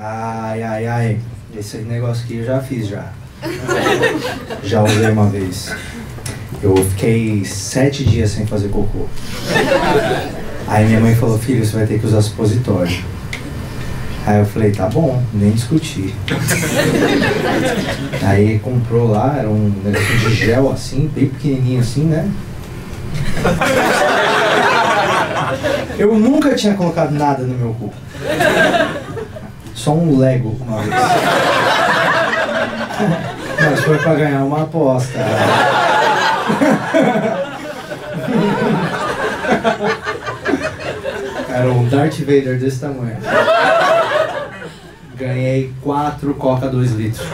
Ai, ai, ai. Esse negócio aqui eu já fiz já. Já usei uma vez. Eu fiquei 7 dias sem fazer cocô. Aí minha mãe falou, filho, você vai ter que usar supositório. Aí eu falei, tá bom, nem discuti. Aí comprou lá, era um negócio de gel assim, bem pequenininho assim, né? Eu nunca tinha colocado nada no meu cu. Só um Lego uma vez. Mas foi pra ganhar uma aposta. Era um Darth Vader desse tamanho. Ganhei 4 Coca 2 litros.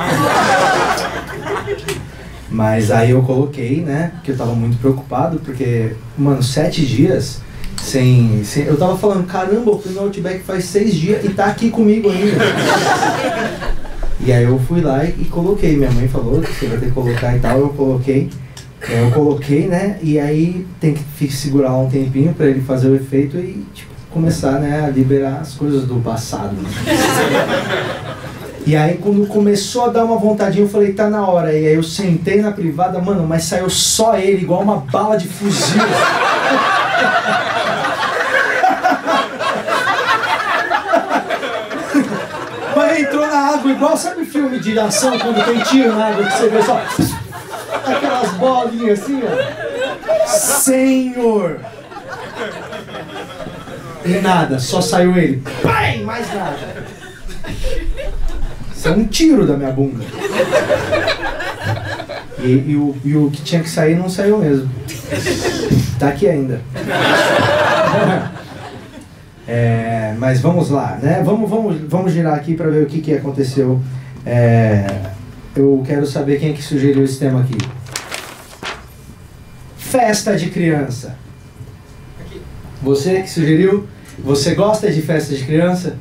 Mas aí eu coloquei, né? Porque eu tava muito preocupado, porque, mano, 7 dias sem... Eu tava falando, caramba, eu fui no Outback faz 6 dias e tá aqui comigo ainda. E aí eu fui lá e coloquei. Minha mãe falou que você vai ter que colocar e tal, eu coloquei. Eu coloquei, né? E aí tem que segurar um tempinho pra ele fazer o efeito e, tipo, começar, né, a liberar as coisas do passado. E aí quando começou a dar uma vontadinha, eu falei, tá na hora. E aí eu sentei na privada, mano, mas saiu só ele, igual uma bala de fuzil. Mas entrou na água, igual, sabe filme de ação, quando tem tiro na água, que você vê só aquelas bolinhas assim, ó. Senhor! E nada, só saiu ele. Pai, mais nada. Isso é um tiro da minha bunda. E o que tinha que sair não saiu mesmo. Tá aqui ainda. Mas vamos lá, né? Vamos girar aqui para ver o que aconteceu. Eu quero saber quem é que sugeriu esse tema aqui. Festa de criança. Você que sugeriu? Você gosta de festa de criança?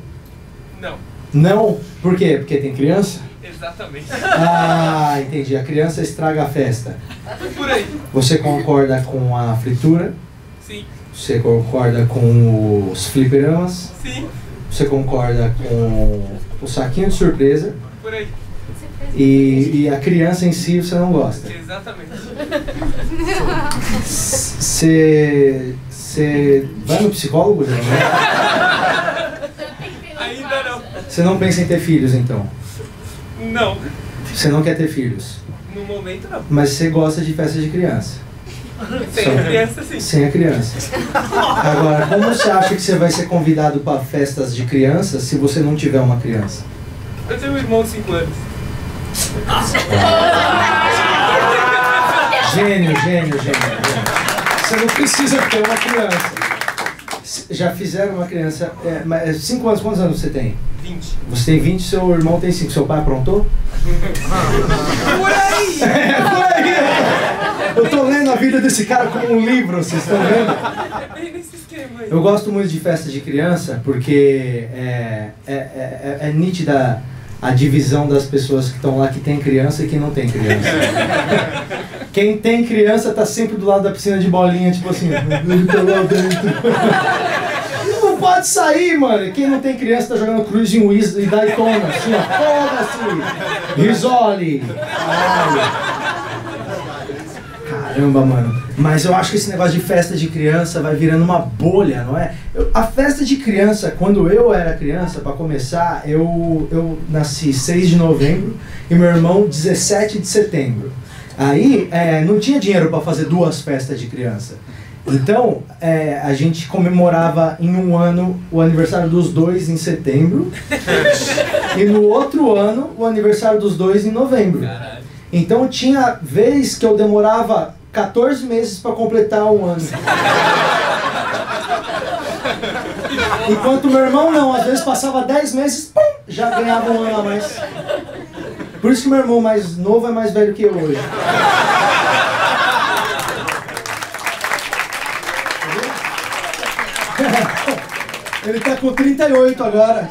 Não. Não? Por quê? Porque tem criança? Exatamente. Ah, entendi. A criança estraga a festa. Por aí. Você concorda com a fritura? Sim. Você concorda com os fliperamas? Sim. Você concorda com o saquinho de surpresa? Por aí. E a criança em si você não gosta? Exatamente. Você vai no psicólogo, já, né? Ainda não. Você não pensa em ter filhos, então? Não. Você não quer ter filhos? No momento, não. Mas você gosta de festa de criança? Sem a criança, sim. Sem a criança. Agora, como você acha que você vai ser convidado para festas de criança se você não tiver uma criança? Eu tenho um irmão de 5 anos. Gênio. Você não precisa ter uma criança. Já fizeram uma criança... 5 anos, quantos anos você tem? 20. Você tem 20, seu irmão tem 5. Seu pai aprontou? Por aí! Por aí! Eu tô lendo a vida desse cara como um livro, vocês estão vendo? É bem nesse esquema aí. Eu gosto muito de festa de criança porque é nítida a divisão das pessoas que estão lá que tem criança e que não tem criança. Quem tem criança tá sempre do lado da piscina de bolinha, tipo assim, ele tá lá dentro. Não pode sair, mano. Quem não tem criança tá jogando Cruising Wizard e Daytona, assim, ó, foda-se. Risole. Caramba, mano. Mas eu acho que esse negócio de festa de criança vai virando uma bolha, não é? A festa de criança, quando eu era criança, pra começar, eu nasci 6 de novembro e meu irmão 17 de setembro. Aí não tinha dinheiro pra fazer 2 festas de criança. Então, a gente comemorava em um ano o aniversário dos 2 em setembro e no outro ano o aniversário dos 2 em novembro. Então tinha vez que eu demorava 14 meses para completar um ano. Enquanto meu irmão não, às vezes passava 10 meses, pum, já ganhava um ano a mais. Por isso que meu irmão mais novo é mais velho que eu hoje. Ele tá com 38 agora.